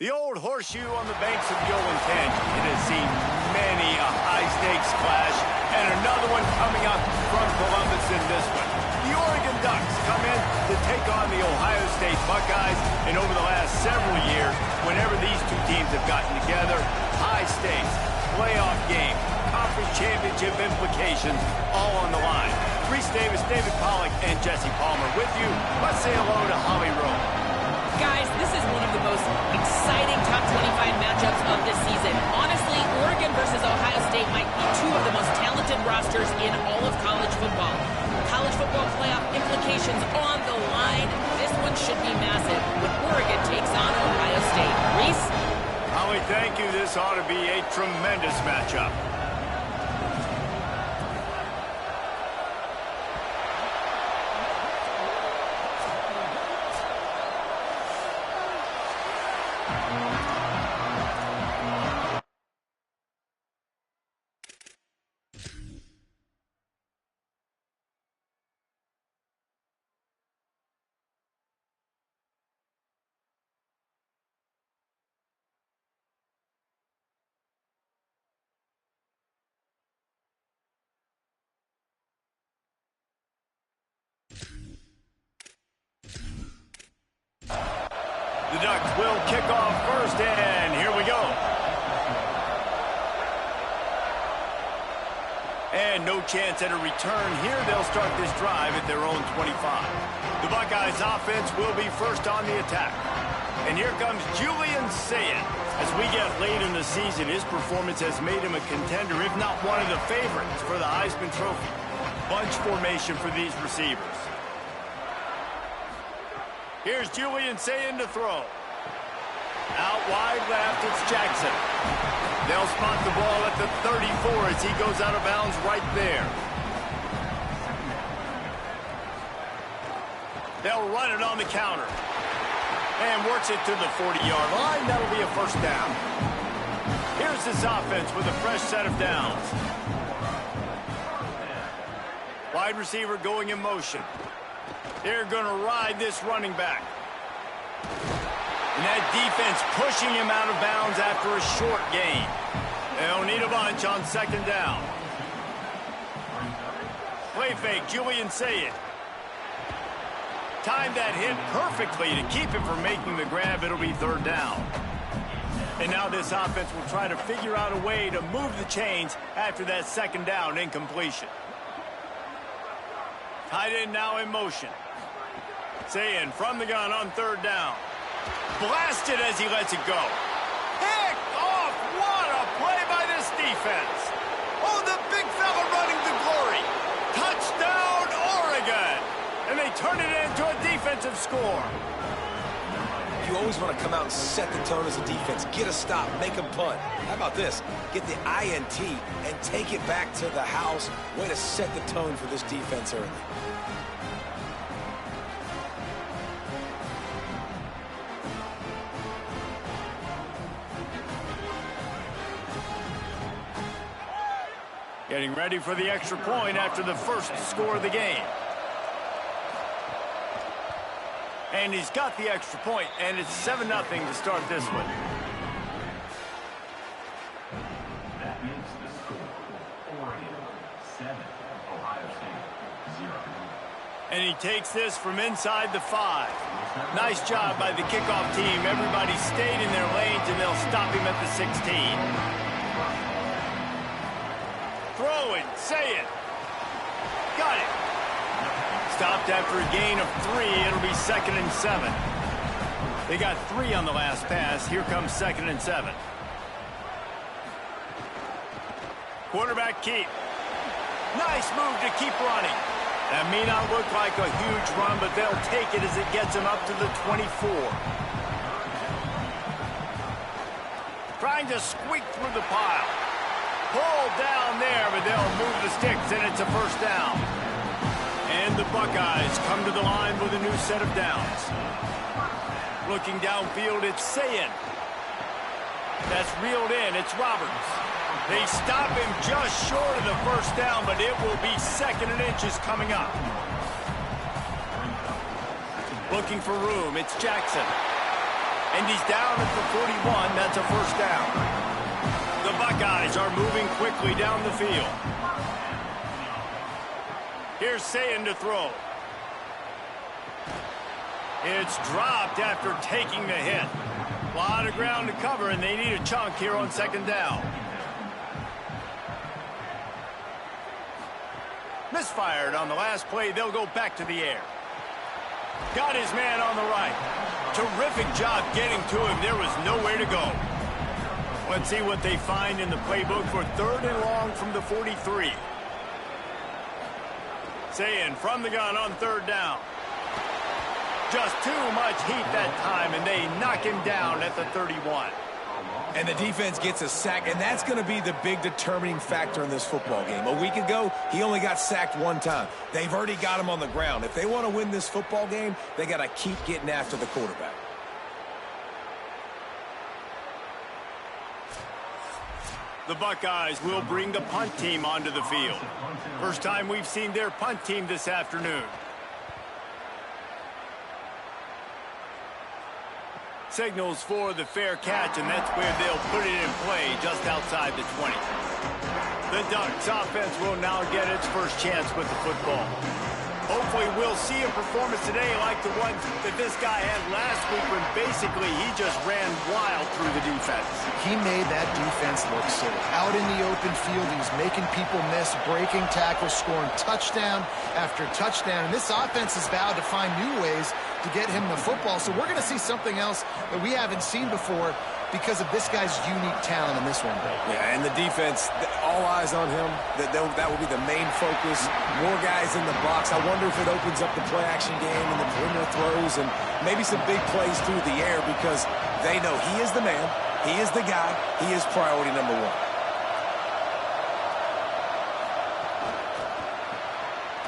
The old horseshoe on the banks of the Olin Canyon. It has seen many a high-stakes clash, and another one coming up from Columbus in this one. The Oregon Ducks come in to take on the Ohio State Buckeyes, and over the last several years, whenever these two teams have gotten together, high-stakes, playoff game, conference championship implications, all on the line. Reese Davis, David Pollack, and Jesse Palmer with you. Let's say hello to Holly Rowe. Guys, this is one of the most exciting top 25 matchups of this season. Honestly, Oregon versus Ohio State might be two of the most talented rosters in all of college football. College football playoff implications on the line. This one should be massive when Oregon takes on Ohio State. Reese? Holly, thank you. This ought to be a tremendous matchup. The Ducks will kick off first, and here we go. And no chance at a return here. They'll start this drive at their own 25. The Buckeyes offense will be first on the attack. And here comes Julian Sayin. As we get late in the season, his performance has made him a contender, if not one of the favorites, for the Heisman Trophy. Bunch formation for these receivers. Here's Julian Sayin to throw. Out wide left, it's Jackson. They'll spot the ball at the 34 as he goes out of bounds right there. They'll run it on the counter. And works it to the 40-yard line. That'll be a first down. Here's this offense with a fresh set of downs. Wide receiver going in motion. They're going to ride this running back. And that defense pushing him out of bounds after a short gain. They'll need a bunch on second down. Play fake, Julian Sayin. Timed that hit perfectly to keep him from making the grab. It'll be third down. And now this offense will try to figure out a way to move the chains after that second down incompletion. Tight end now in motion. Sayin from the gun on third down. Blasted as he lets it go. Picked off. What a play by this defense. Oh, the big fella running to glory. Touchdown, Oregon. And they turn it into a defensive score. You always want to come out and set the tone as a defense. Get a stop, make them punt. How about this? Get the INT and take it back to the house. Way to set the tone for this defense early. Getting ready for the extra point after the first score of the game. And he's got the extra point, and it's 7-0 to start this one. That makes the score Oregon 7, Ohio State 0. And he takes this from inside the 5. Nice job by the kickoff team. Everybody stayed in their lanes, and they'll stop him at the 16. Throwing, Sayin. Got it. Stopped after a gain of 3. It'll be 2nd and 7. They got 3 on the last pass. Here comes 2nd and 7. Quarterback keep. Nice move to keep running. That may not look like a huge run, but they'll take it as it gets them up to the 24. Trying to squeak through the pile. Pulled down there, but they'll move the sticks, and it's a first down. And the Buckeyes come to the line with a new set of downs. Looking downfield, it's Sayin. That's reeled in. It's Roberts. They stop him just short of the first down, but it will be 2nd and inches coming up. Looking for room. It's Jackson. And he's down at the 41. That's a first down. The Buckeyes are moving quickly down the field. Here's Sayin to throw. It's dropped after taking the hit. A lot of ground to cover, and they need a chunk here on second down. Misfired on the last play. They'll go back to the air. Got his man on the right. Terrific job getting to him. There was nowhere to go. Let's see what they find in the playbook for third and long from the 43. Sayin from the gun on third down. Just too much heat that time, and they knock him down at the 31. And the defense gets a sack, and that's going to be the big determining factor in this football game. A week ago, he only got sacked one time. They've already got him on the ground. If they want to win this football game, they got to keep getting after the quarterback. The Buckeyes will bring the punt team onto the field. First time we've seen their punt team this afternoon. Signals for the fair catch, and that's where they'll put it in play just outside the 20. The Ducks offense will now get its first chance with the football. Hopefully we'll see a performance today like the one that this guy had last week when basically he just ran wild through the defense. He made that defense look silly. Out in the open field, he was making people miss, breaking tackles, scoring touchdown after touchdown. And this offense has vowed to find new ways to get him the football. So we're going to see something else that we haven't seen before because of this guy's unique talent in this one. Yeah, and the defense, all eyes on him. That will be the main focus. More guys in the box. I wonder if it opens up the play-action game and the perimeter throws and maybe some big plays through the air because they know he is the man, he is the guy, he is priority number one.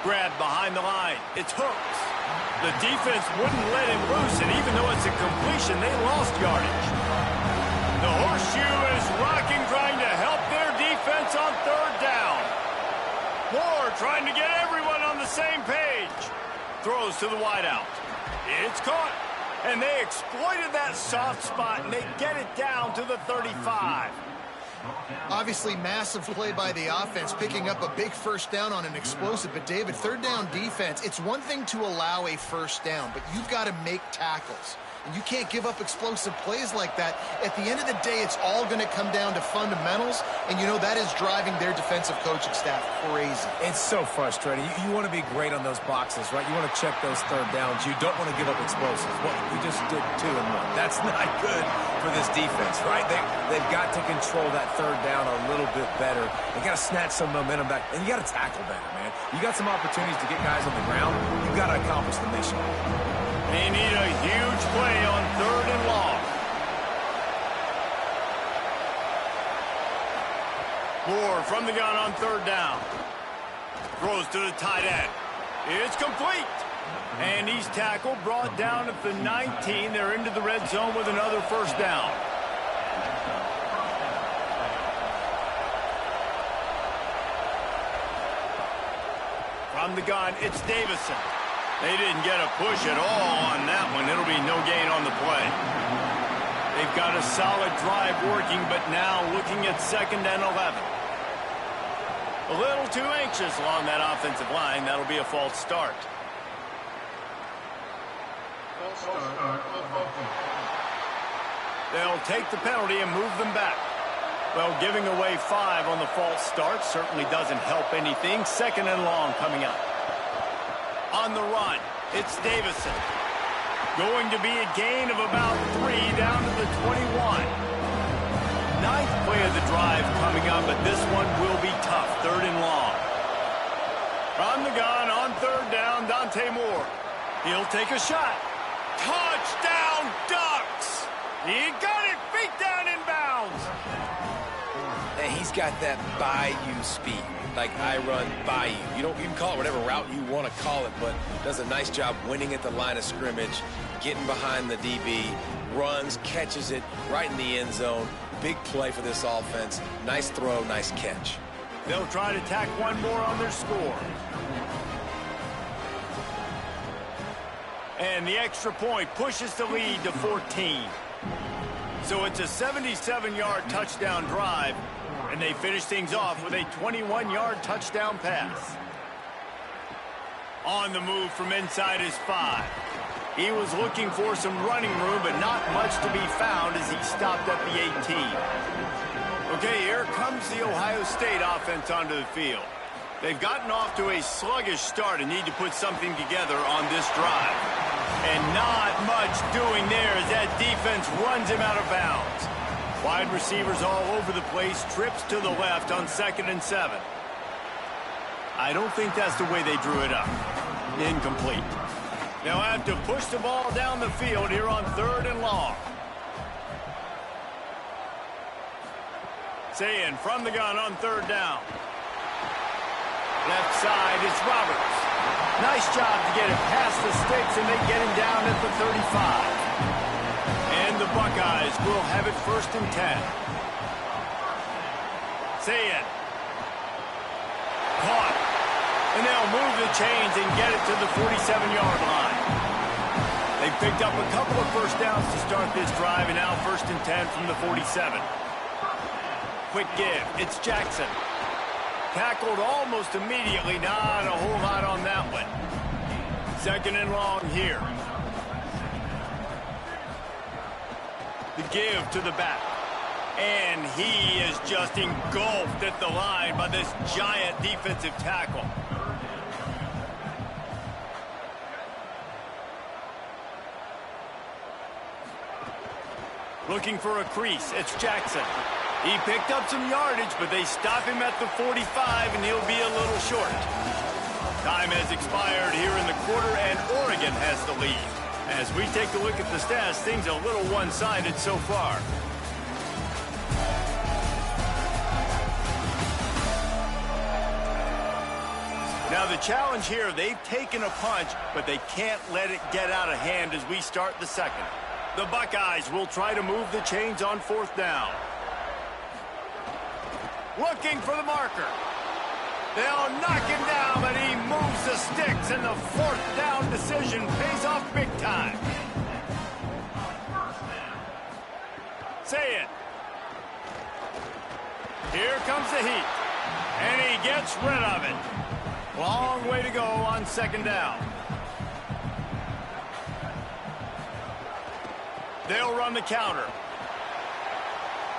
Grab behind the line. It's Hooks. The defense wouldn't let him loose, and even though it's a completion, they lost yardage. The horseshoe is rocking, trying to help their defense on third down. Moore trying to get everyone on the same page. Throws to the wideout. It's caught, and they exploited that soft spot, and they get it down to the 35. Obviously, massive play by the offense, picking up a big first down on an explosive. But, David, third down defense, it's one thing to allow a first down, but you've got to make tackles. And you can't give up explosive plays like that. At the end of the day, it's all going to come down to fundamentals, and you know that is driving their defensive coaching staff crazy. It's so frustrating. You want to be great on those boxes, right? You want to check those third downs. You don't want to give up explosives. Well, we just did 2 and 1. That's not good for this defense, right? They've got to control that third down a little bit better. They got to snatch some momentum back, and you got to tackle better, man. You got some opportunities to get guys on the ground. You've got to accomplish the mission. They need a huge play on third and long. Moore from the gun on third down. Throws to the tight end. It's complete. And he's tackled, brought down at the 19. They're into the red zone with another first down. From the gun, it's Davison. They didn't get a push at all on that one. It'll be no gain on the play. They've got a solid drive working, but now looking at second and 11. A little too anxious along that offensive line. That'll be a false start. They'll take the penalty and move them back. Well, giving away 5 on the false start certainly doesn't help anything. Second and long coming up. On the run, it's Davison. Going to be a gain of about 3 down to the 21. 9th play of the drive coming up, but this one will be tough. Third and long. From the gun on third down, Dante Moore. He'll take a shot. Touchdown, Ducks! He got it, feet down inbounds. And he's got that bayou speed. Like I run by you. You can call it whatever route you want to call it, but does a nice job winning at the line of scrimmage, getting behind the DB, runs, catches it right in the end zone. Big play for this offense. Nice throw, nice catch. They'll try to tack one more on their score. And the extra point pushes the lead to 14. So it's a 77-yard touchdown drive, and they finish things off with a 21-yard touchdown pass. On the move from inside his 5. He was looking for some running room, but not much to be found as he stopped at the 18. Okay, here comes the Ohio State offense onto the field. They've gotten off to a sluggish start and need to put something together on this drive. And not much doing there as that defense runs him out of bounds. Wide receivers all over the place, trips to the left on 2nd and 7. I don't think that's the way they drew it up. Incomplete. They'll have to push the ball down the field here on 3rd and long. Saying from the gun on 3rd down. Left side is Roberts. Nice job to get it past the sticks, and they get him down at the 35. And the Buckeyes will have it 1st and 10. Saying. Caught. And they'll move the chains and get it to the 47-yard line. They picked up a couple of first downs to start this drive, and now 1st and 10 from the 47. Quick give. It's Jackson. Tackled almost immediately. Not a whole lot on that one. 2nd and long here. The give to the back. And he is just engulfed at the line by this giant defensive tackle. Looking for a crease. It's Jackson. He picked up some yardage, but they stop him at the 45, and he'll be a little short. Time has expired here in the quarter, and Oregon has the lead. As we take a look at the stats, things are a little one-sided so far. Now the challenge here, they've taken a punch, but they can't let it get out of hand as we start the 2nd. The Buckeyes will try to move the chains on 4th down. Looking for the marker. They'll knock him down, but he moves the sticks, and the 4th down decision pays off big time. Say it. Here comes the heat, and he gets rid of it. Long way to go on 2nd down. They'll run the counter.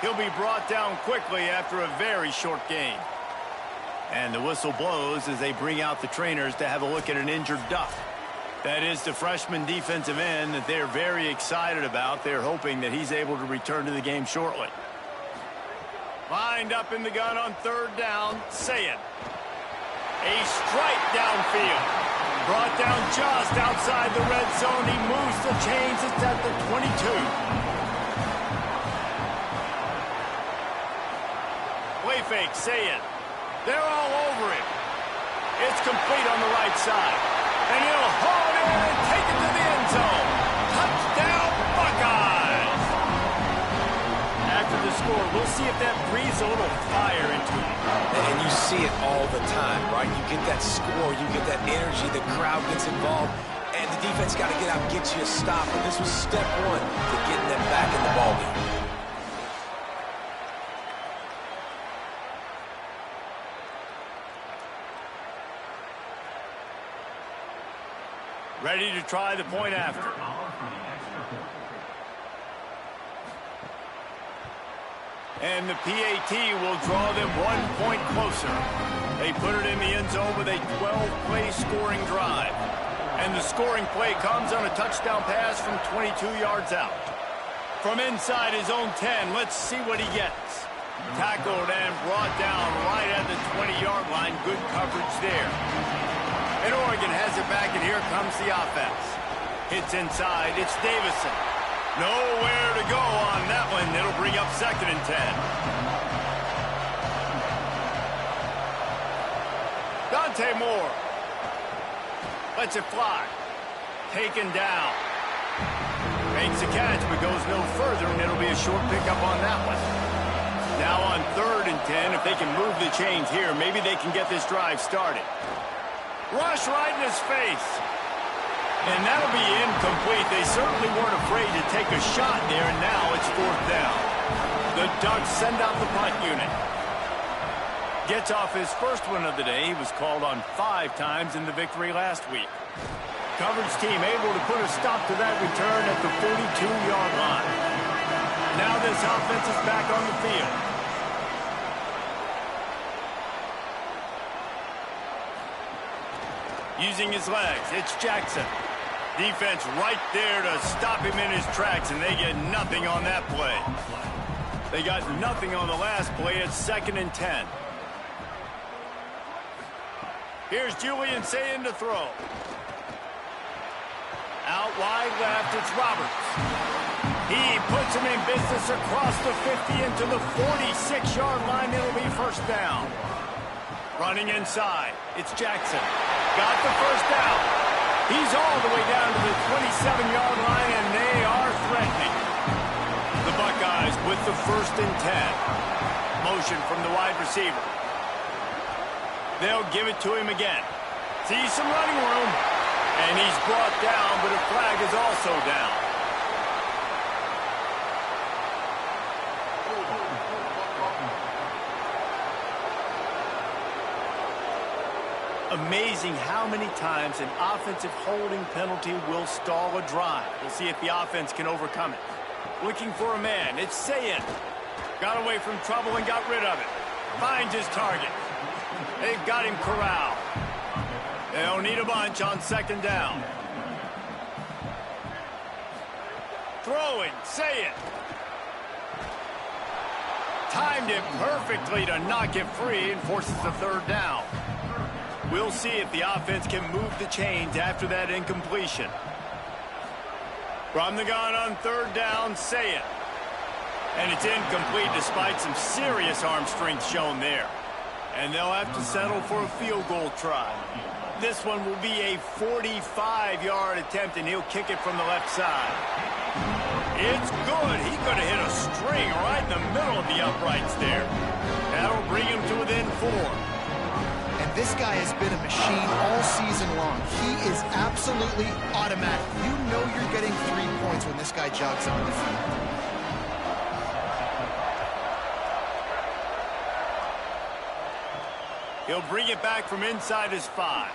He'll be brought down quickly after a very short gain. And the whistle blows as they bring out the trainers to have a look at an injured Duck. That is the freshman defensive end that they're very excited about. They're hoping that he's able to return to the game shortly. Lined up in the gun on 3rd down, Saying. A strike downfield. Brought down just outside the red zone. He moves the chains. It's at the 22. Play fake, Saying. They're all over him. It's complete on the right side. And he'll haul it in and take it to the end zone. Touchdown, Buckeyes! After the score, we'll see if that breathes a little fire into him. And you see it all the time, right? You get that score, you get that energy, the crowd gets involved, and the defense got to get out and get you a stop. And this was step 1 to getting them back in the ballgame. Ready to try the point after. And the PAT will draw them 1 point closer. They put it in the end zone with a 12-play scoring drive. And the scoring play comes on a touchdown pass from 22 yards out. From inside his own 10, let's see what he gets. Tackled and brought down right at the 20-yard line. Good coverage there. And Oregon has it back, and here comes the offense. Hits inside. It's Davison. Nowhere to go on that one. It'll bring up 2nd and 10. Dante Moore. Lets it fly. Taken down. Makes a catch, but goes no further, and it'll be a short pickup on that one. Now on 3rd and 10, if they can move the chains here, maybe they can get this drive started. Rush right in his face. And that'll be incomplete. They certainly weren't afraid to take a shot there, and now it's 4th down. The Ducks send out the punt unit. Gets off his first one of the day. He was called on 5 times in the victory last week. Coverage team able to put a stop to that return at the 42-yard line. Now this offense is back on the field. Using his legs, it's Jackson. Defense right there to stop him in his tracks, and they get nothing on that play. They got nothing on the last play. It's 2nd and 10. Here's Julian Sayin to throw. Out wide left, it's Roberts. He puts him in business across the 50 into the 46-yard line. It'll be 1st down. Running inside, it's Jackson. Got the 1st down. He's all the way down to the 27-yard line, and they are threatening. The Buckeyes with the 1st and 10. Motion from the wide receiver. They'll give it to him again. Sees some running room. And he's brought down, but a flag is also down. Amazing how many times an offensive holding penalty will stall a drive. We'll see if the offense can overcome it. Looking for a man. It's Sayin. Got away from trouble and got rid of it. Finds his target. They've got him corralled. They'll need a bunch on 2nd down. Throwing, Sayin. Timed it perfectly to knock it free and forces the 3rd down. We'll see if the offense can move the chains after that incompletion. From the gun on 3rd down, Sayin. And it's incomplete despite some serious arm strength shown there. And they'll have to settle for a field goal try. This one will be a 45-yard attempt, and he'll kick it from the left side. It's good. He could have hit a string right in the middle of the uprights there. That'll bring him to within 4. And this guy has been a machine all season long. He is absolutely automatic. You know you're getting 3 points when this guy jogs on the field. He'll bring it back from inside his 5.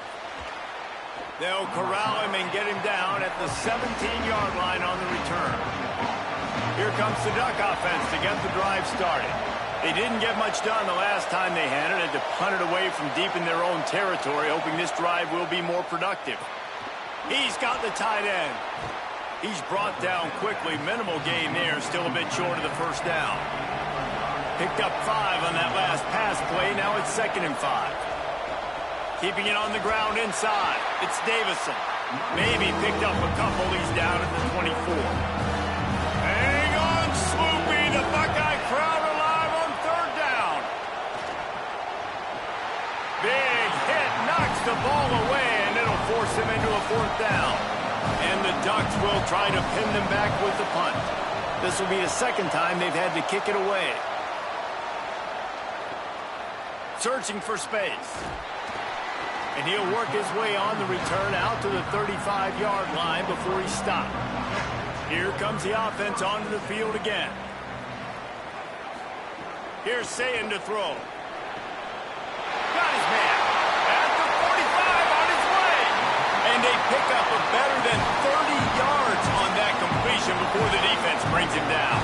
They'll corral him and get him down at the 17-yard line on the return. Here comes the Duck offense to get the drive started. They didn't get much done the last time they had it. Had to punt it away from deep in their own territory, hoping this drive will be more productive. He's got the tight end. He's brought down quickly. Minimal gain there, still a bit short of the 1st down. Picked up 5 on that last pass play. Now it's 2nd and 5. Keeping it on the ground inside. It's Davison. Maybe picked up a couple. He's down at the 24. Hang on, Swoopy. The Buckeye crowd alive on 3rd down. Big hit. Knocks the ball away, and it'll force him into a 4th down. And the Ducks will try to pin them back with the punt. This will be the 2nd time they've had to kick it away. Searching for space. And he'll work his way on the return out to the 35-yard line before he stopped. Here comes the offense onto the field again. Here's Sayin to throw. Got his man at the 45 on his way. And they pick up a better than 30 yards on that completion before the defense brings him down.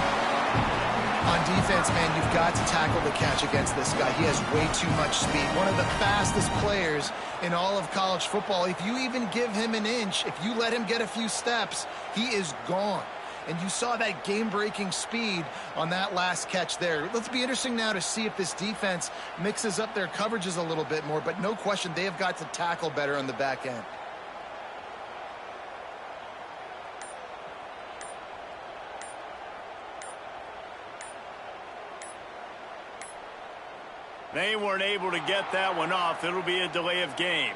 On defense, man, you've got to tackle the catch against this guy. He has way too much speed. One of the fastest players in all of college football. If you even give him an inch, if you let him get a few steps, he is gone. And you saw that game-breaking speed on that last catch there. Let's be interesting now to see if this defense mixes up their coverages a little bit more. But no question, they have got to tackle better on the back end. They weren't able to get that one off. It'll be a delay of game.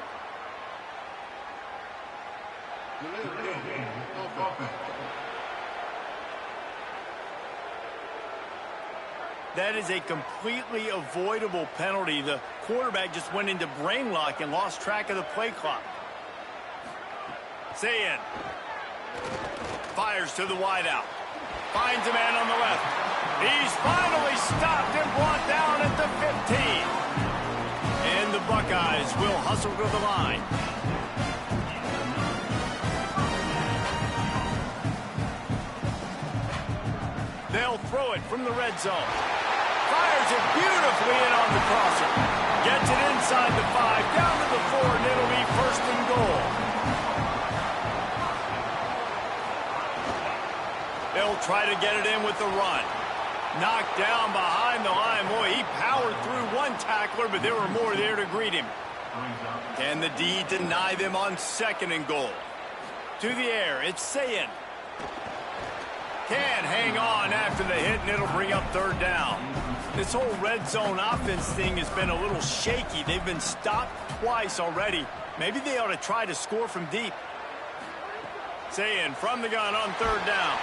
That is a completely avoidable penalty. The quarterback just went into brain lock and lost track of the play clock. Sayin fires to the wideout. Finds a man on the left. He's finally stopped and brought down at the 15. And the Buckeyes will hustle to the line. They'll throw it from the red zone. Fires it beautifully in on the crosser. Gets it inside the 5, down to the 4, and it'll be first and goal. They'll try to get it in with the run. Knocked down behind the line. Boy, he powered through one tackler, but there were more there to greet him. Can the D deny them on second and goal? To the air, it's Sayin. Can't hang on after the hit, and it'll bring up third down. This whole red zone offense thing has been a little shaky. They've been stopped twice already. Maybe they ought to try to score from deep. Sayin from the gun on third down.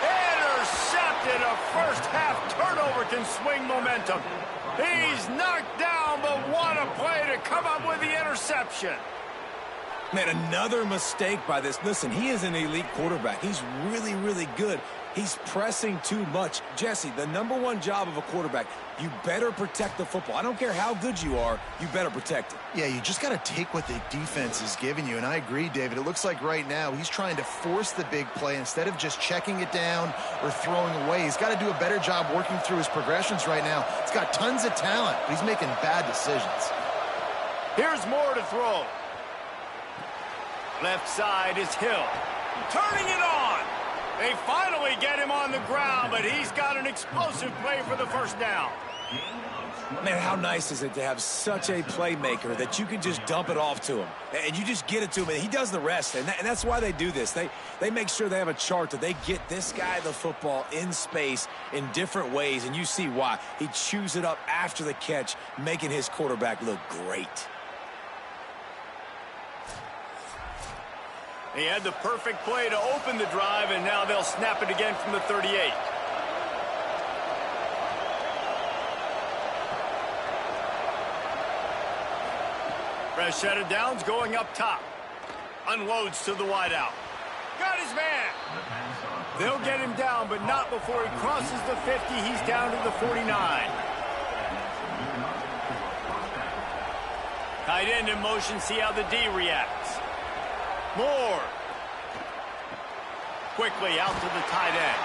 Intercepted. A first half turnover can swing momentum. He's knocked down, but what a play to come up with the interception. Man, another mistake by this. Listen, he is an elite quarterback. He's really, really good. He's pressing too much. Jesse, the #1 job of a quarterback, you better protect the football. I don't care how good you are, you better protect it. Yeah, you just got to take what the defense is giving you, and I agree, David. It looks like right now he's trying to force the big play instead of just checking it down or throwing away. He's got to do a better job working through his progressions right now. He's got tons of talent, but he's making bad decisions. Here's more to throw. Left side is Hill. Turning it on. They finally get him on the ground, but he's got an explosive play for the first down. Man, how nice is it to have such a playmaker that you can just dump it off to him, and you just get it to him, and he does the rest, and that's why they do this. They make sure they have a chart that they get this guy the football in space in different ways, and you see why. He chews it up after the catch, making his quarterback look great. He had the perfect play to open the drive, and now they'll snap it again from the 38. Fresh set of downs going up top. Unloads to the wideout. Got his man. They'll get him down, but not before he crosses the 50. He's down to the 49. Tight end in motion. See how the D reacts. Moore. Quickly out to the tight end.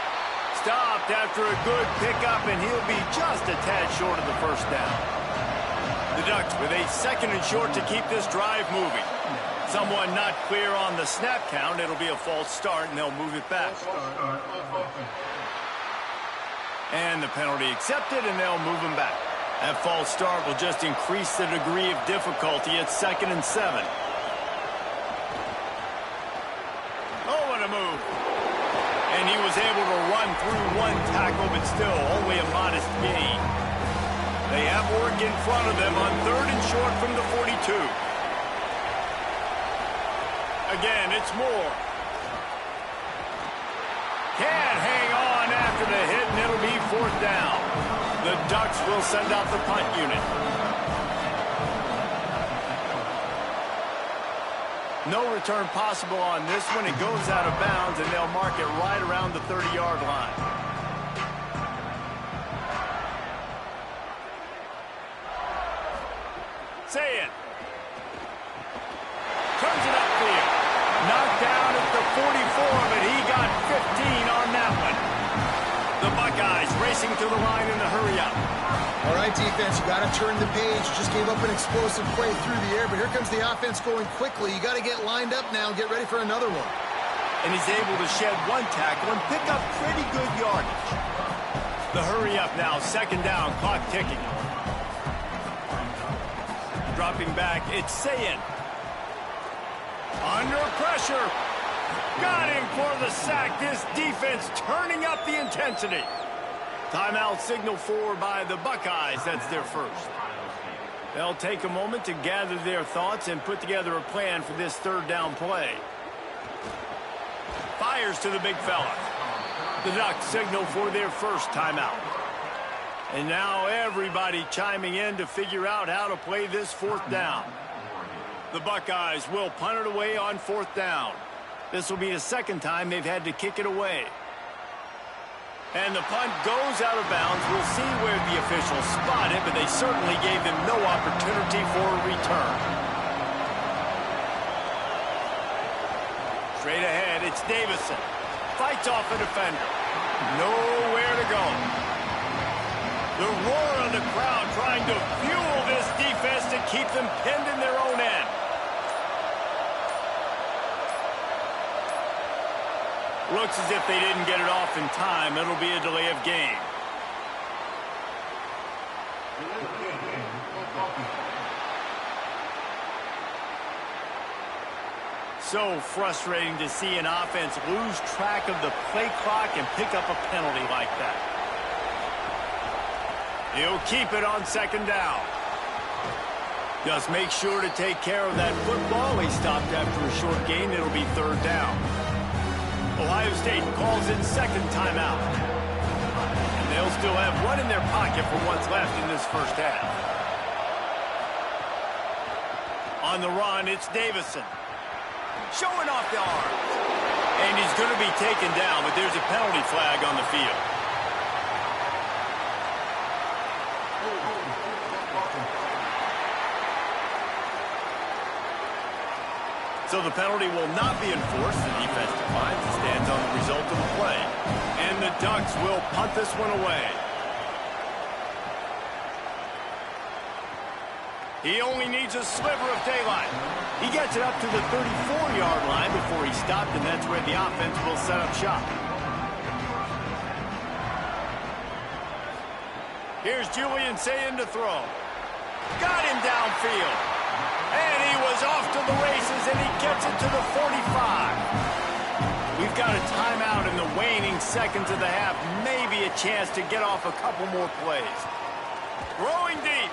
Stopped after a good pickup, and he'll be just a tad short of the first down. The Ducks with a second and short to keep this drive moving. Someone not clear on the snap count. It'll be a false start, and they'll move it back. And the penalty accepted, and they'll move him back. That false start will just increase the degree of difficulty at 2nd and 7. Move. And he was able to run through one tackle, but still only a modest gain. They have work in front of them on 3rd and short from the 42. Again, it's Moore. Can't hang on after the hit, and it'll be 4th down. The Ducks will send out the punt unit. No return possible on this one. It goes out of bounds, and they'll mark it right around the 30-yard line. Sayin turns it upfield. Knocked down at the 44, but he got 15 on that one. The Buckeyes racing to the line in the hurry-up. All right, defense, you got to turn the page. You just gave up an explosive play through the air, but here comes the offense going quickly. You got to get lined up now and get ready for another one. And he's able to shed one tackle and pick up pretty good yardage. The hurry up now, 2nd down, clock ticking. Dropping back, it's Sayin. Under pressure. Got him for the sack. This defense turning up the intensity. Timeout signal for by the Buckeyes. That's their first. They'll take a moment to gather their thoughts and put together a plan for this 3rd down play. Fires to the big fella. The Ducks signal for their first timeout. And now everybody chiming in to figure out how to play this 4th down. The Buckeyes will punt it away on 4th down. This will be the second time they've had to kick it away. And the punt goes out of bounds. We'll see where the officials spot it, but they certainly gave them no opportunity for a return. Straight ahead, it's Davison. Fights off a defender. Nowhere to go. The roar of the crowd trying to fuel this defense to keep them pinned in their own end. Looks as if they didn't get it off in time. It'll be a delay of game. So frustrating to see an offense lose track of the play clock and pick up a penalty like that. He'll keep it on 2nd down. Just make sure to take care of that football. He stopped after a short gain. It'll be 3rd down. Ohio State calls in 2nd timeout. And they'll still have one in their pocket for what's left in this first half. On the run, it's Davison. Showing off the arms. And he's going to be taken down, but there's a penalty flag on the field. So the penalty will not be enforced. The defense declines and stands on the result of the play. And the Ducks will punt this one away. He only needs a sliver of daylight. He gets it up to the 34-yard line before he stopped, and that's where the offense will set up shop. Here's Julian Sayin to throw. Got him downfield. And he was off to the races, and he gets it to the 45. We've got a timeout in the waning seconds of the half. Maybe a chance to get off a couple more plays. Throwing deep.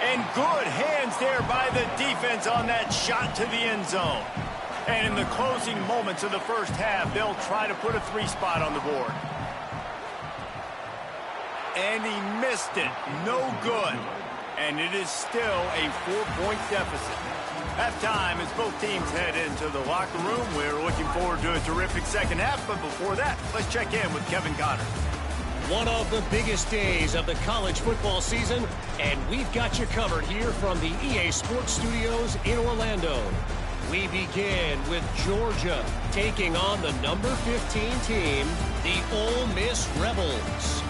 And good hands there by the defense on that shot to the end zone. And in the closing moments of the first half, they'll try to put a 3 spot on the board. And he missed it. No good. And it is still a 4-point deficit. Halftime as both teams head into the locker room. We're looking forward to a terrific second half. But before that, let's check in with Kevin Connors. One of the biggest days of the college football season, and we've got you covered here from the EA Sports Studios in Orlando. We begin with Georgia taking on the number 15 team, the Ole Miss Rebels.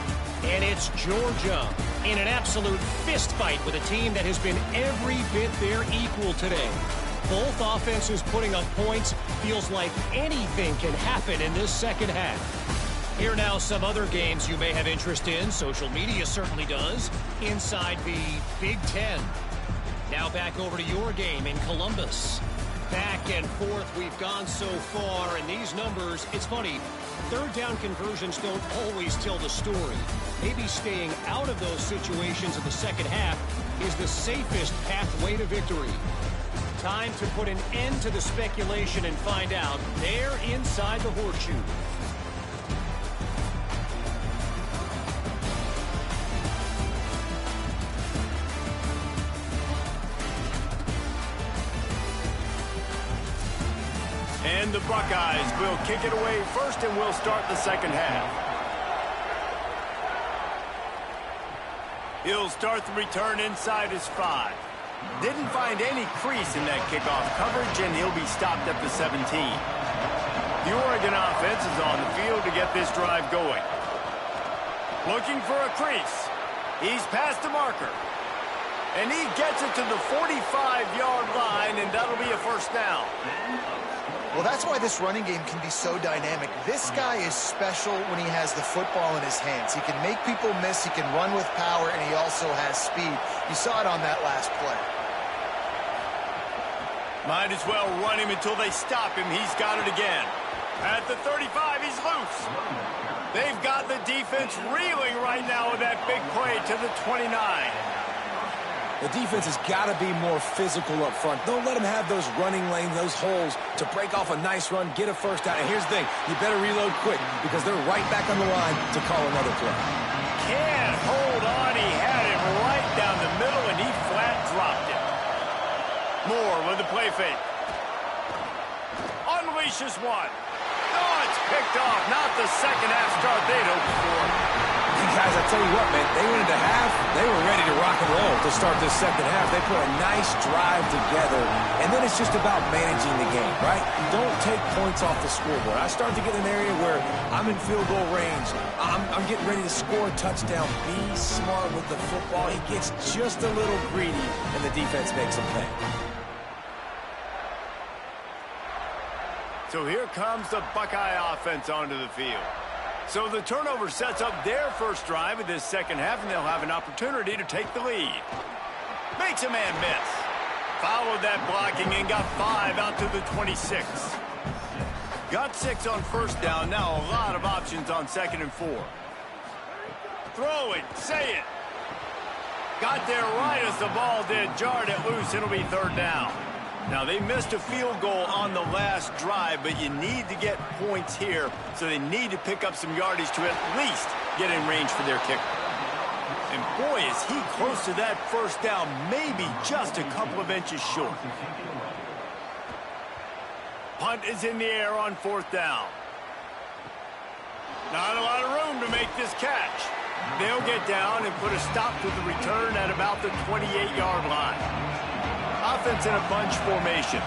And it's Georgia in an absolute fist fight with a team that has been every bit their equal today. Both offenses putting up points. Feels like anything can happen in this second half. Here now some other games you may have interest in. Social media certainly does. Inside the Big Ten. Now back over to your game in Columbus. Back and forth we've gone so far, and these numbers, it's funny, 3rd down conversions don't always tell the story. Maybe staying out of those situations in the second half is the safest pathway to victory. Time to put an end to the speculation and find out. They're inside the horseshoe. And the Buckeyes will kick it away first, and we'll start the second half. He'll start the return inside his 5. Didn't find any crease in that kickoff coverage, and he'll be stopped at the 17. The Oregon offense is on the field to get this drive going. Looking for a crease. He's past the marker. And he gets it to the 45-yard line, and that'll be a first down. Well, that's why this running game can be so dynamic. This guy is special when he has the football in his hands. He can make people miss, he can run with power, and he also has speed. You saw it on that last play. Might as well run him until they stop him. He's got it again. At the 35, he's loose. They've got the defense reeling right now with that big play to the 29. The defense has got to be more physical up front. Don't let them have those running lanes, those holes to break off a nice run, get a first down. And here's the thing, you better reload quick because they're right back on the line to call another play. Can't hold on. He had it right down the middle, and he flat dropped. Moore with the play fake. Unleashes one. Oh, it's picked off. Not the second half start they'd hoped for. And guys, I tell you what, man, they went into half. They were ready to rock and roll to start this second half. They put a nice drive together, and then it's just about managing the game, right? Don't take points off the scoreboard. I start to get an area where I'm in field goal range. I'm getting ready to score a touchdown. Be smart with the football. He gets just a little greedy, and the defense makes him pay. So here comes the Buckeye offense onto the field. So the turnover sets up their first drive of this second half, and they'll have an opportunity to take the lead. Makes a man miss. Followed that blocking and got 5 out to the 26. Got 6 on first down. Now a lot of options on 2nd and 4. Throw it. Say it. Got there right as the ball did. Jarred it loose. It'll be 3rd down. Now, they missed a field goal on the last drive, but you need to get points here, so they need to pick up some yardage to at least get in range for their kicker. And boy, is he close to that first down, maybe just a couple of inches short. Punt is in the air on 4th down. Not a lot of room to make this catch. They'll get down and put a stop to the return at about the 28-yard line. Offense in a bunch formation.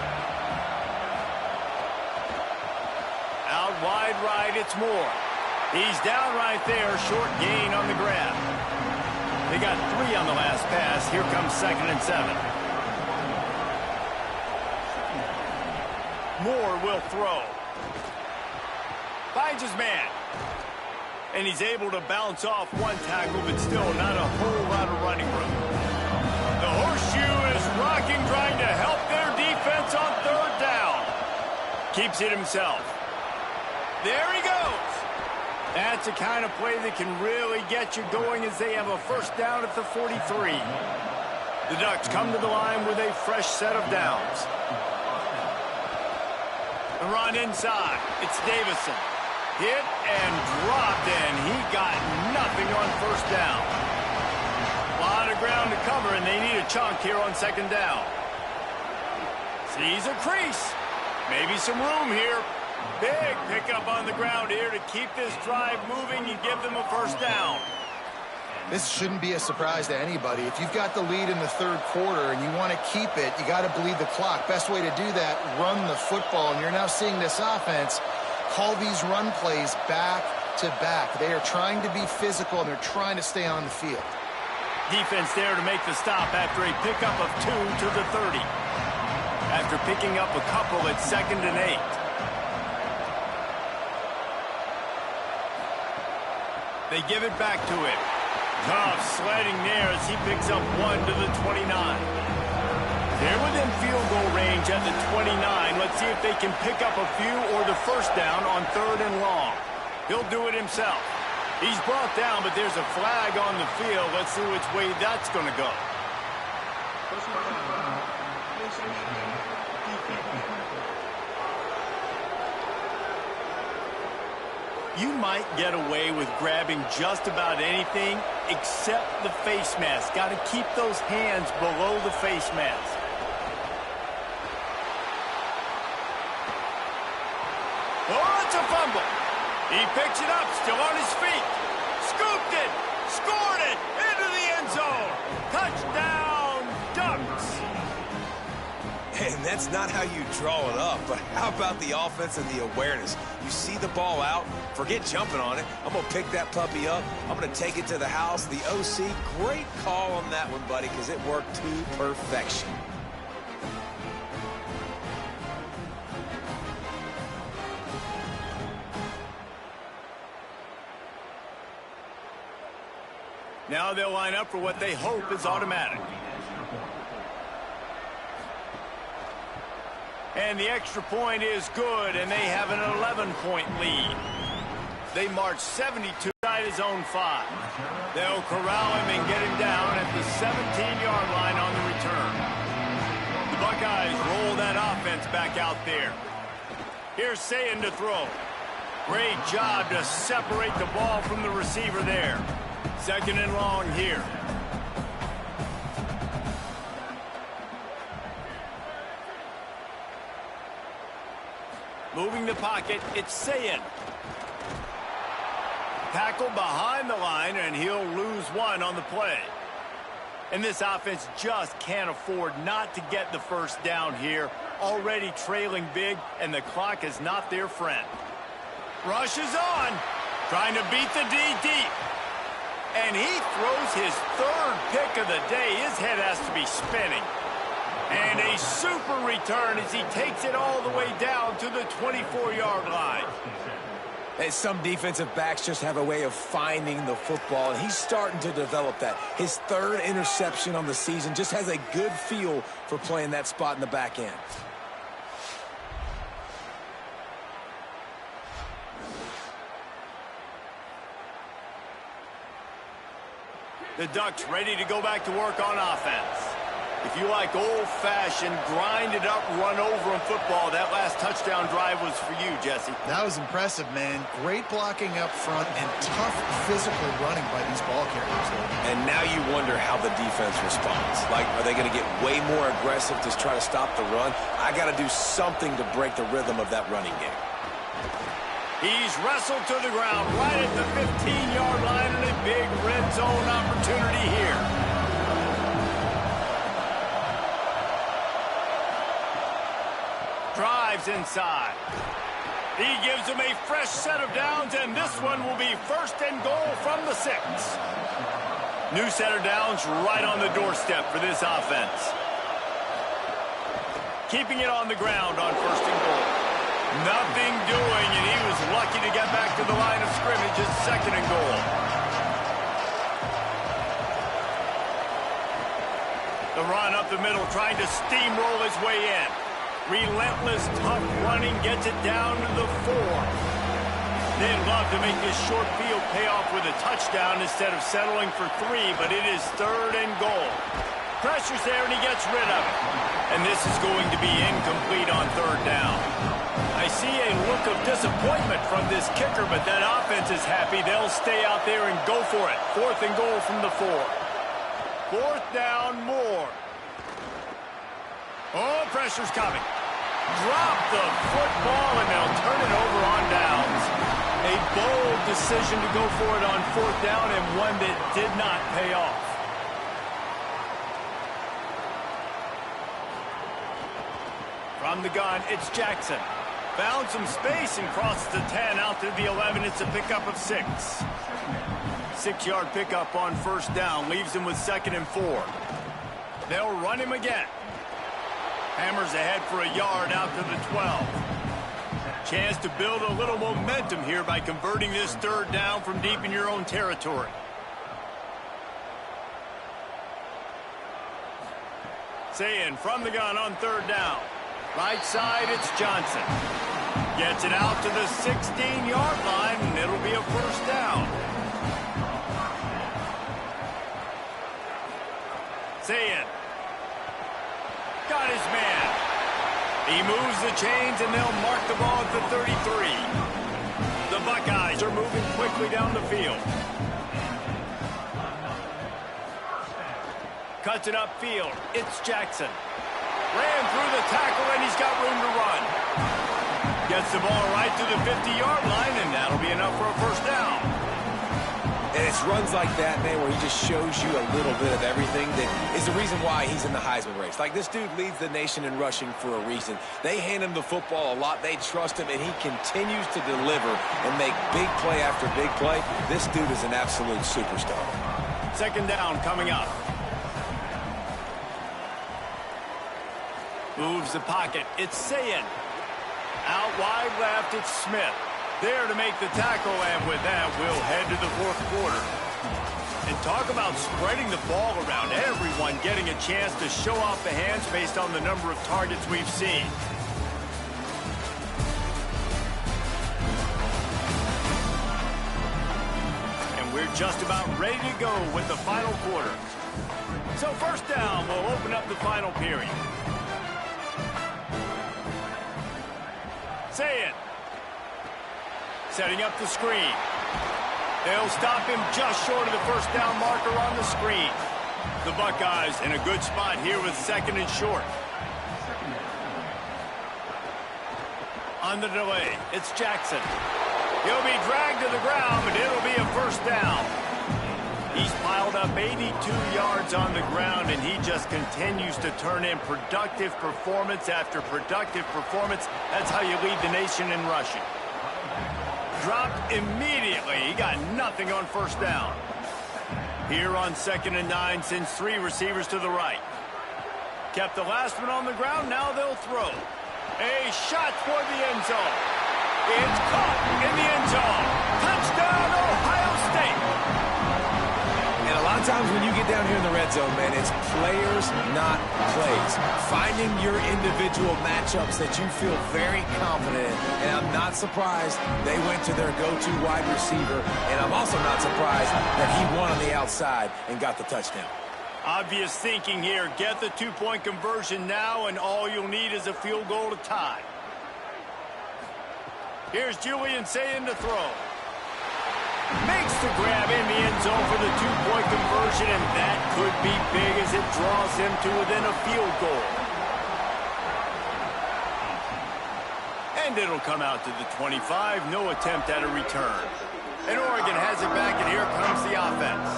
Out wide right, it's Moore. He's down right there, short gain on the grab. They got 3 on the last pass. Here comes 2nd and 7. Moore will throw. Finds his man. And he's able to bounce off one tackle, but still not a whole lot of running room. The horseshoe is rocking, trying to help their defense on 3rd down. Keeps it himself. There he goes. That's the kind of play that can really get you going as they have a first down at the 43. The Ducks come to the line with a fresh set of downs. The run inside. It's Davison. Hit and dropped, and he got nothing on first down. A lot of ground to cover, and they need a chunk here on 2nd down. Sees a crease. Maybe some room here. Big pickup on the ground here to keep this drive moving and give them a first down. This shouldn't be a surprise to anybody. If you've got the lead in the 3rd quarter and you want to keep it, you got to bleed the clock. Best way to do that, run the football. And you're now seeing this offense call these run plays back to back. They are trying to be physical, and they're trying to stay on the field. Defense there to make the stop after a pickup of 2 to the 30. After picking up a couple at 2nd and 8. They give it back to him. Tough sledding there as he picks up 1 to the 29. They're within field goal range at the 29. Let's see if they can pick up a few or the first down on 3rd and long. He'll do it himself. He's brought down, but there's a flag on the field. Let's see which way that's going to go. You might get away with grabbing just about anything except the face mask. Got to keep those hands below the face mask. Oh, it's a fumble. He picks it up, still on his feet. Scooped it, scored it, into the end zone. Touchdown, Ducks. And that's not how you draw it up, but how about the offense and the awareness? You see the ball out, forget jumping on it. I'm going to pick that puppy up. I'm going to take it to the house. The OC, great call on that one, buddy, because it worked to perfection. Now they'll line up for what they hope is automatic. And the extra point is good, and they have an 11-point lead. They march 72 inside his own 5. They'll corral him and get him down at the 17-yard line on the return. The Buckeyes roll that offense back out there. Here's Sayin to throw. Great job to separate the ball from the receiver there. 2nd and long here. Moving the pocket, it's Sayin. Tackle behind the line, and he'll lose one on the play. And this offense just can't afford not to get the first down here. Already trailing big, and the clock is not their friend. Rushes on, trying to beat the D deep. And he throws his third pick of the day. His head has to be spinning. And a super return as he takes it all the way down to the 24-yard line. And some defensive backs just have a way of finding the football, and he's starting to develop that. His third interception on the season, just has a good feel for playing that spot in the back end. The Ducks ready to go back to work on offense. If you like old-fashioned, grinded-up, run-over in football, that last touchdown drive was for you, Jesse. That was impressive, man. Great blocking up front and tough physical running by these ball carriers. And now you wonder how the defense responds. Like, are they going to get way more aggressive to try to stop the run? I got to do something to break the rhythm of that running game. He's wrestled to the ground right at the 15-yard line, and a big red zone opportunity here. Drives inside. He gives him a fresh set of downs, and this one will be first and goal from the 6. New set of downs right on the doorstep for this offense. Keeping it on the ground on first and goal. Nothing doing, and he was lucky to get back to the line of scrimmage at second and goal. The run up the middle, trying to steamroll his way in. Relentless, tough running gets it down to the 4. They'd love to make this short field pay off with a touchdown instead of settling for 3, but it is third and goal. Pressure's there, and he gets rid of it. And this is going to be incomplete on third down. I see a look of disappointment from this kicker, but that offense is happy. They'll stay out there and go for it. Fourth and goal from the 4. Fourth down, more. Oh, pressure's coming. Drop the football, and they'll turn it over on downs. A bold decision to go for it on fourth down, and one that did not pay off. From the gun, it's Jackson. Found some space and crosses the 10 out to the 11. It's a pickup of 6. 6-yard pickup on first down. Leaves him with second and 4. They'll run him again. Hammers ahead for a yard out to the 12. Chance to build a little momentum here by converting this third down from deep in your own territory. Sayin from the gun on third down. Right side, it's Johnson. Gets it out to the 16-yard line, and it'll be a first down. Sayin. Got his man. He moves the chains, and they'll mark the ball at the 33. The Buckeyes are moving quickly down the field. Cuts it upfield. It's Jackson. Ran through the tackle, and he's got room to run. Gets the ball right to the 50-yard line, and that'll be enough for a first down. And it's runs like that, man, where he just shows you a little bit of everything that is the reason why he's in the Heisman race. Like, this dude leads the nation in rushing for a reason. They hand him the football a lot. They trust him, and he continues to deliver and make big play after big play. This dude is an absolute superstar. Second down coming up. Moves the pocket. It's Sayin. Out wide left, it's Smith. There to make the tackle, and with that, we'll head to the fourth quarter. And talk about spreading the ball around. Everyone getting a chance to show off the hands based on the number of targets we've seen. And we're just about ready to go with the final quarter. So first down, we'll open up the final period. Sayin. Setting up the screen. They'll stop him just short of the first down marker on the screen. The Buckeyes in a good spot here with second and short. On the delay, it's Jackson. He'll be dragged to the ground, but it'll be a first down. He's piled up 82 yards on the ground, and he just continues to turn in productive performance after productive performance. That's how you lead the nation in rushing. Dropped immediately. He got nothing on first down. Here on 2nd and 9, sends 3 receivers to the right. Kept the last one on the ground. Now they'll throw. A shot toward the end zone. It's caught in the end zone. Touchdown, Ohio State. And a lot of times when you get down here in the red zone, man, it's players, not plays. Finding your individual matchups that you feel very confident in. And I'm not surprised they went to their go-to wide receiver. And I'm also not surprised that he won on the outside and got the touchdown. Obvious thinking here. Get the 2-point conversion now, and all you'll need is a field goal to tie. Here's Julian saying to throw. Makes the grab in the end zone for the 2-point conversion, and that could be big as it draws him to within a field goal. And it'll come out to the 25. No attempt at a return. And Oregon has it back, and here comes the offense.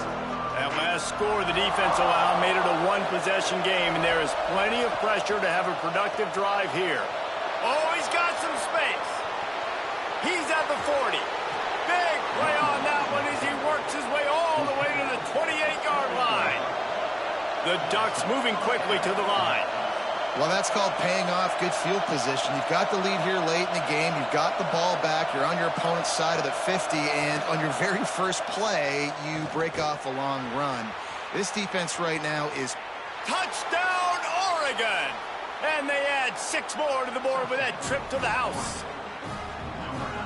That last score the defense allowed made it a one-possession game, and there is plenty of pressure to have a productive drive here. Oh, he's got some space. He's at the 40. Big play on that one as he works his way all the way to the 28-yard line. The Ducks moving quickly to the line. Well, that's called paying off good field position. You've got the lead here late in the game. You've got the ball back. You're on your opponent's side of the 50, and on your very first play, you break off a long run. This defense right now is... Touchdown, Oregon! And they add 6 more to the board with that trip to the house.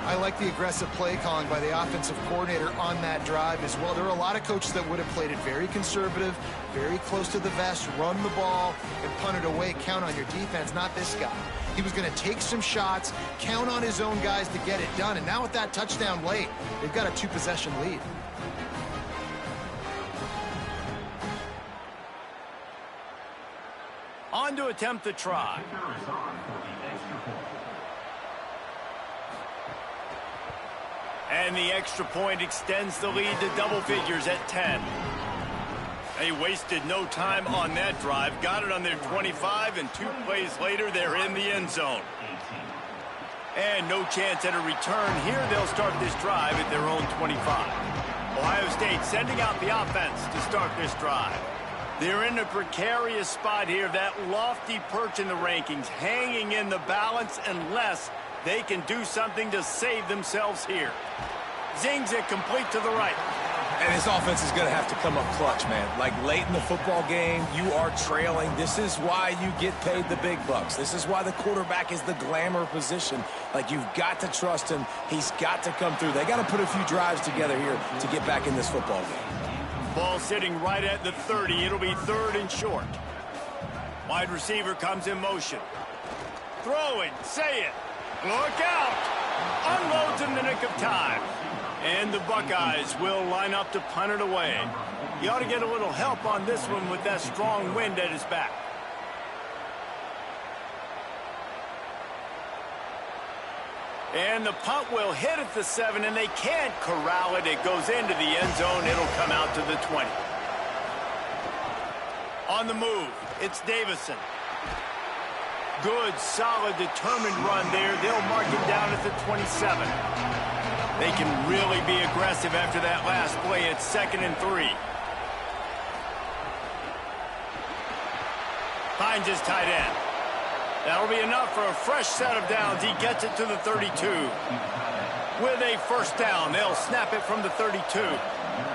I like the aggressive play calling by the offensive coordinator on that drive as well. There are a lot of coaches that would have played it very conservative, very close to the vest, run the ball, and punt it away. Count on your defense, not this guy. He was going to take some shots, count on his own guys to get it done. And now with that touchdown late, they've got a 2-possession lead. On to attempt the try. And the extra point extends the lead to double figures at 10. They wasted no time on that drive. Got it on their 25, and 2 plays later, they're in the end zone. And no chance at a return. Here they'll start this drive at their own 25. Ohio State sending out the offense to start this drive. They're in a precarious spot here. That lofty perch in the rankings, hanging in the balance unless they can do something to save themselves here. Zings it complete to the right. And this offense is going to have to come up clutch, man. Like late in the football game, you are trailing. This is why you get paid the big bucks. This is why the quarterback is the glamour position. Like, you've got to trust him. He's got to come through. They got to put a few drives together here to get back in this football game. Ball sitting right at the 30. It'll be 3rd and short. Wide receiver comes in motion. Throwing, say it. Look out! Unloads in the nick of time. And the Buckeyes will line up to punt it away. You ought to get a little help on this one with that strong wind at his back. And the punt will hit at the 7, and they can't corral it. It goes into the end zone. It'll come out to the 20. On the move, it's Davison. Good, solid, determined run there. They'll mark him down at the 27. They can really be aggressive after that last play. It's 2nd and 3. Finds his tight end. That'll be enough for a fresh set of downs. He gets it to the 32. With a first down, they'll snap it from the 32.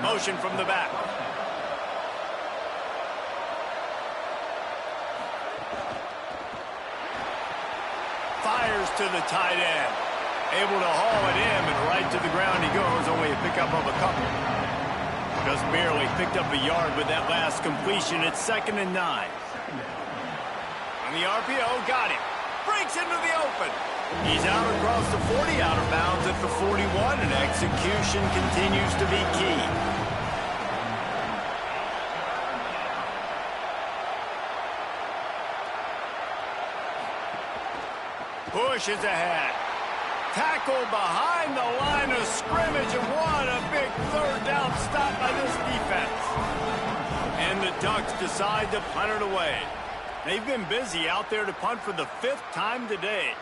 Motion from the back. Fires to the tight end. Able to haul it in, but right to the ground he goes. Only a pickup of a couple. Just barely picked up a yard with that last completion. It's 2nd and 9. On the RPO, got him. Breaks into the open. He's out across the 40, out of bounds at the 41, and execution continues to be key. Pushes ahead. Tackle behind the line of scrimmage, and what a big third down stop by this defense. And the Ducks decide to punt it away. They've been busy out there to punt for the 5th time today.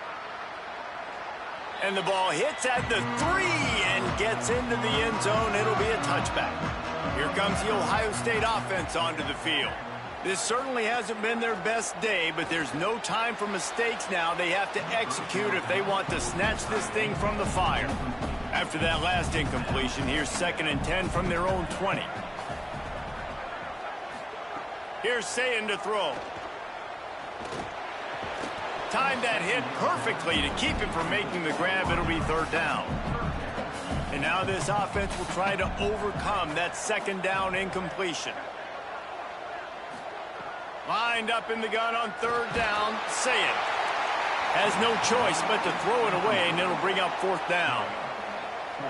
And the ball hits at the 3 and gets into the end zone. It'll be a touchback. Here comes the Ohio State offense onto the field. This certainly hasn't been their best day, but there's no time for mistakes now. They have to execute if they want to snatch this thing from the fire. After that last incompletion, here's 2nd and 10 from their own 20. Here's Sayin to throw. Timed that hit perfectly to keep him from making the grab. It'll be 3rd down. And now this offense will try to overcome that 2nd down incompletion. Lined up in the gun on 3rd down. Sayin has no choice but to throw it away, and it'll bring up 4th down.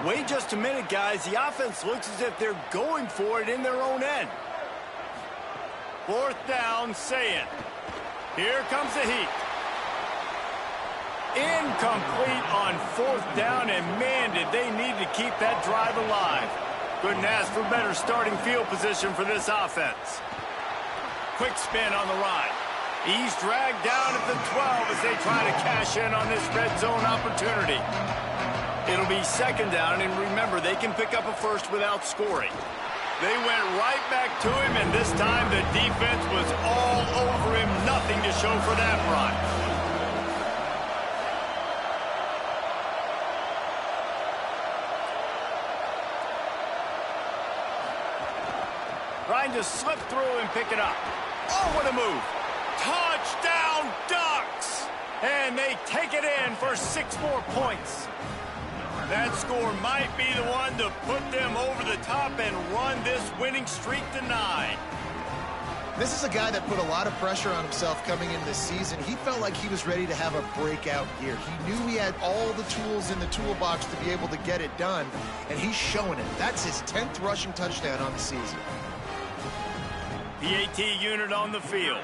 Wait just a minute, guys. The offense looks as if they're going for it in their own end. 4th down, Sayin. Here comes the heat. Incomplete on 4th down, and man, did they need to keep that drive alive. Couldn't ask for better starting field position for this offense. Quick spin on the ride. He's dragged down at the 12 as they try to cash in on this red zone opportunity. It'll be 2nd down, and remember, they can pick up a first without scoring. They went right back to him, and this time the defense was all over him. Nothing to show for that run. Trying to slip through and pick it up. Oh, what a move. Touchdown, Ducks! And they take it in for 6 more points. That score might be the one to put them over the top and run this winning streak to 9. This is a guy that put a lot of pressure on himself coming into this season. He felt like he was ready to have a breakout year. He knew he had all the tools in the toolbox to be able to get it done, and he's showing it. That's his 10th rushing touchdown on the season. PAT unit on the field.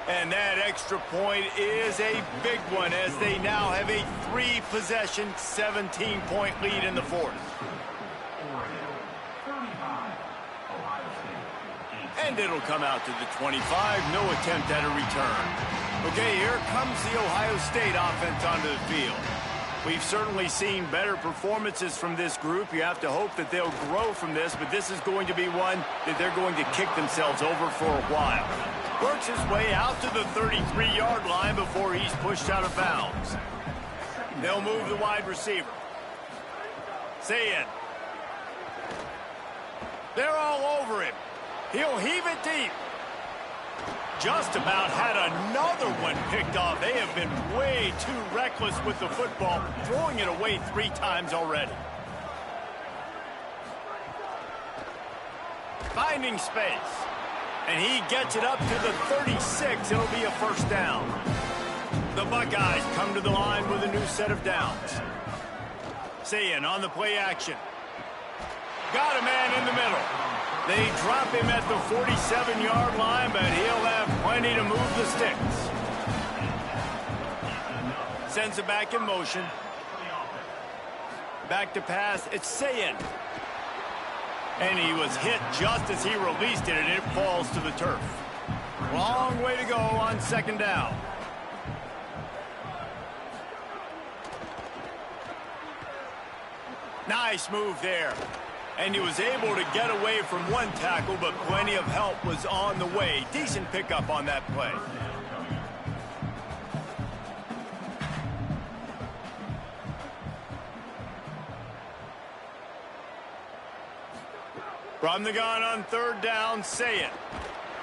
And that extra point is a big one as they now have a 3-possession, 17-point lead in the 4th. And it'll come out to the 25. No attempt at a return. Okay, here comes the Ohio State offense onto the field. We've certainly seen better performances from this group. You have to hope that they'll grow from this, but this is going to be one that they're going to kick themselves over for a while. Works his way out to the 33-yard line before he's pushed out of bounds. They'll move the wide receiver. Sayin. They're all over him. He'll heave it deep. Just about had another one picked off. They have been way too reckless with the football, throwing it away 3 times already. Finding space. And he gets it up to the 36. It'll be a 1st down. The Buckeyes come to the line with a new set of downs. Sayin on the play action. Got a man in the middle. They drop him at the 47-yard line, but he'll have plenty to move the sticks. Sends it back in motion. Back to pass. It's Sayin. And he was hit just as he released it, and it falls to the turf. Long way to go on 2nd down. Nice move there. And he was able to get away from one tackle, but plenty of help was on the way. Decent pickup on that play. From the gun on 3rd down, Sayin.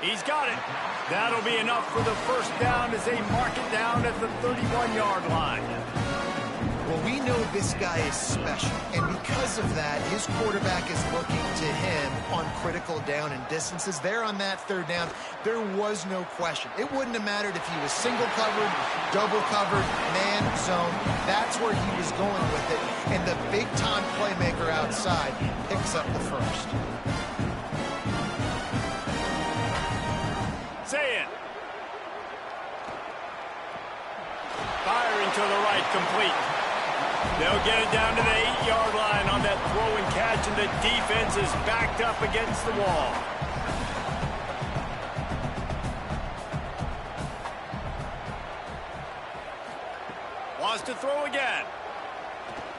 He's got it. That'll be enough for the 1st down as they mark it down at the 31-yard line. Well, we know this guy is special, and because of that, his quarterback is looking to him on critical down and distances. There on that 3rd down, there was no question. It wouldn't have mattered if he was single covered, double covered, man zone. That's where he was going with it, and the big-time playmaker outside picks up the 1st. Sayin. complete. They'll get it down to the 8-yard line on that throw and catch, and the defense is backed up against the wall. Wants to throw again.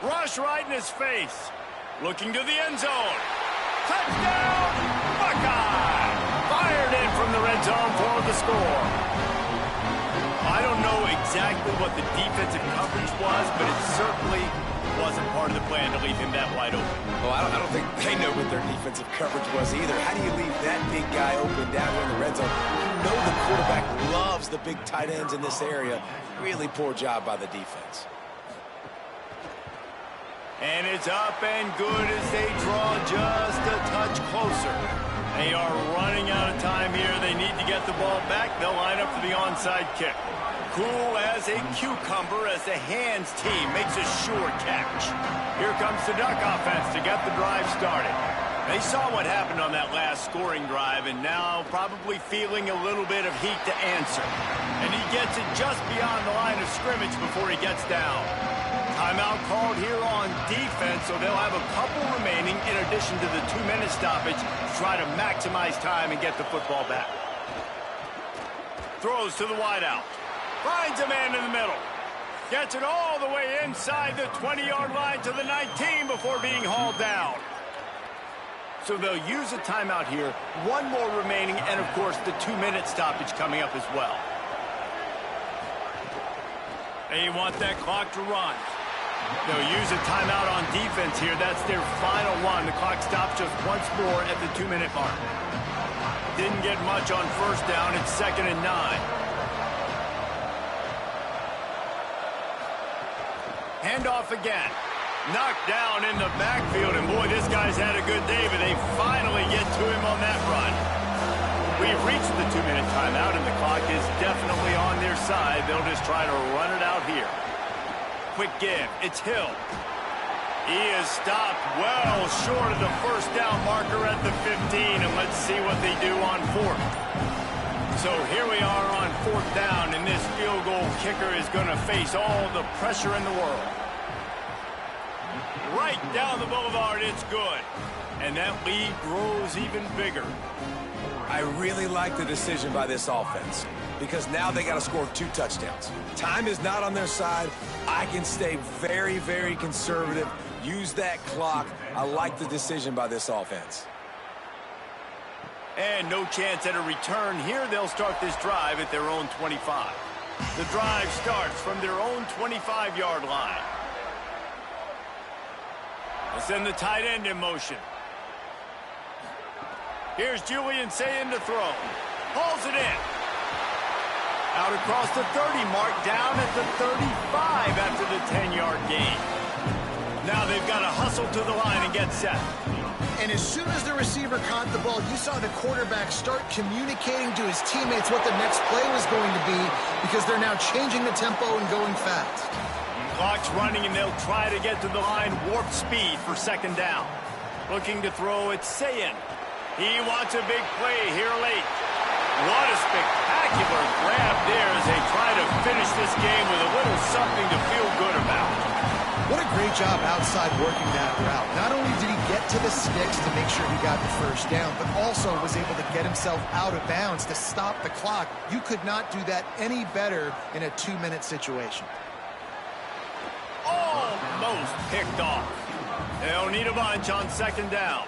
Rush right in his face. Looking to the end zone. Touchdown, Buckeye! Fired in from the red zone for the score. I don't know exactly what the defensive coverage was, but it certainly wasn't part of the plan to leave him that wide open. Well, I don't think they know what their defensive coverage was either. How do you leave that big guy open down here in the red zone? You know the quarterback loves the big tight ends in this area. Really poor job by the defense. And it's up and good as they draw just a touch closer. They are running out of time here. They need to get the ball back. They'll line up for the onside kick. Cool as a cucumber as the hands team makes a sure catch. Here comes the Duck offense to get the drive started. They saw what happened on that last scoring drive and now probably feeling a little bit of heat to answer. And he gets it just beyond the line of scrimmage before he gets down. Timeout called here on defense, so they'll have a couple remaining in addition to the 2-minute stoppage to try to maximize time and get the football back. Throws to the wideout. Finds a man in the middle. Gets it all the way inside the 20-yard line to the 19 before being hauled down. So they'll use a timeout here. One more remaining, and of course the 2-minute stoppage coming up as well. They want that clock to run. They'll use a timeout on defense here. That's their final one. The clock stops just once more at the 2-minute mark. Didn't get much on first down. It's 2nd and 9. Handoff again. Knocked down in the backfield, and boy, this guy's had a good day, but they finally get to him on that run. We've reached the 2-minute timeout, and the clock is definitely on their side. They'll just try to run it out here. Quick give. It's Hill. He is stopped well short of the first down marker at the 15, and let's see what they do on 4th. So here we are on 4th down, and this field goal kicker is going to face all the pressure in the world. Right down the boulevard, it's good. And that lead grows even bigger. I really like the decision by this offense because now they got to score 2 touchdowns. Time is not on their side. I can stay very, very conservative. Use that clock. I like the decision by this offense. And no chance at a return here. They'll start this drive at their own 25. The drive starts from their own 25-yard line. They'll send the tight end in motion. Here's Julian Sayin to throw. Hauls it in. Out across the 30 mark, down at the 35 after the 10-yard gain. Now they've got to hustle to the line and get set. And as soon as the receiver caught the ball, you saw the quarterback start communicating to his teammates what the next play was going to be because they're now changing the tempo and going fast. Clock's running, and they'll try to get to the line warp speed for 2nd down. Looking to throw, it's Sayin. He wants a big play here late. What a spectacular grab there as they try to finish this game with a little something to feel good about. What a great job outside working that route. Not only did he get to the sticks to make sure he got the first down, but also was able to get himself out of bounds to stop the clock. You could not do that any better in a 2-minute situation. Almost picked off. They'll need a bunch on 2nd down.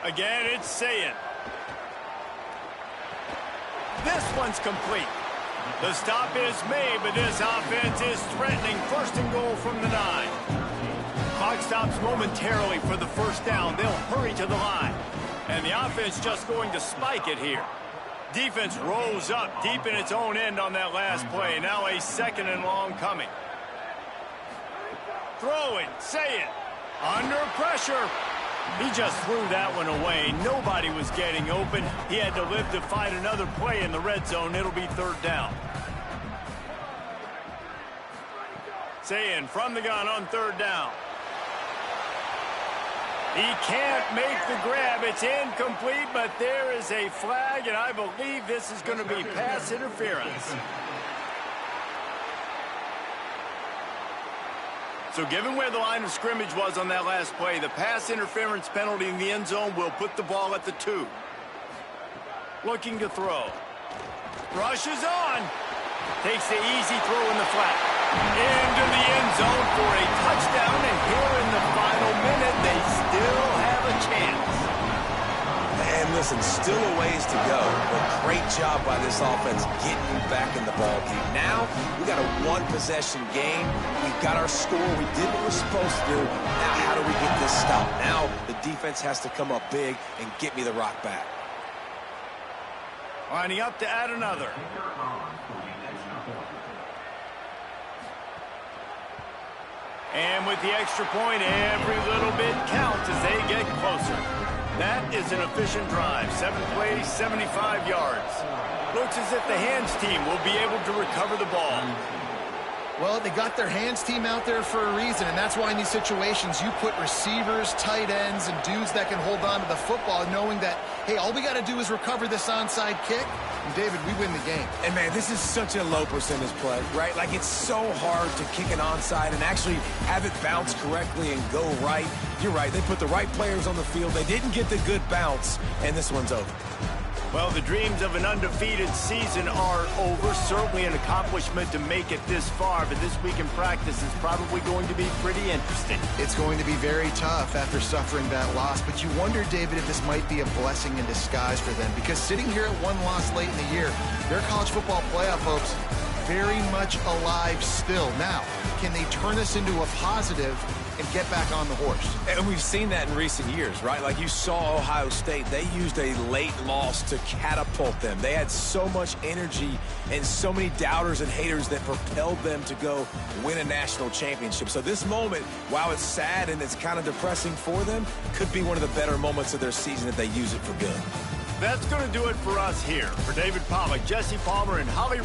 Again, it's Sayin. This one's complete. The stop is made, but this offense is threatening 1st and goal from the 9. Clock stops momentarily for the first down. They'll hurry to the line. And the offense just going to spike it here. Defense rolls up deep in its own end on that last play. Now a 2nd and long coming. Throwing, Sayin. Under pressure. He just threw that one away. Nobody was getting open. He had to live to find another play in the red zone. It'll be 3rd down. Sayin from the gun on 3rd down. He can't make the grab. It's incomplete, but there is a flag, and I believe this is going to be pass interference. So given where the line of scrimmage was on that last play, the pass interference penalty in the end zone will put the ball at the 2. Looking to throw. Rushes on. Takes the easy throw in the flat. Into the end zone for a touchdown, and here in the final minute, they still have a chance. And listen, still a ways to go, but great job by this offense getting back in the ball game. Now, we got a one-possession game. We've got our score. We did what we're supposed to do. Now, how do we get this stopped? Now, the defense has to come up big and get me the rock back. Lining up to add another. And with the extra point, every little bit counts as they get closer. That is an efficient drive. 7 plays, 75 yards. Looks as if the hands team will be able to recover the ball. Well, they got their hands team out there for a reason, and that's why in these situations you put receivers, tight ends, and dudes that can hold on to the football, knowing that, hey, all we got to do is recover this onside kick, and David, we win the game. And, man, this is such a low percentage play, right? Like, it's so hard to kick an onside and actually have it bounce correctly and go right. You're right. They put the right players on the field. They didn't get the good bounce, and this one's over. Well, the dreams of an undefeated season are over. Certainly an accomplishment to make it this far, but this week in practice is probably going to be pretty interesting. It's going to be very tough after suffering that loss, but you wonder, David, if this might be a blessing in disguise for them, because sitting here at one loss late in the year, their college football playoff hopes very much alive still. Now, can they turn this into a positive and get back on the horse? And we've seen that in recent years, right? Like you saw Ohio State, they used a late loss to catapult them. They had so much energy and so many doubters and haters that propelled them to go win a national championship. So this moment, while it's sad and it's kind of depressing for them, could be one of the better moments of their season if they use it for good. That's going to do it for us here. For David Pollack, Jesse Palmer, and Holly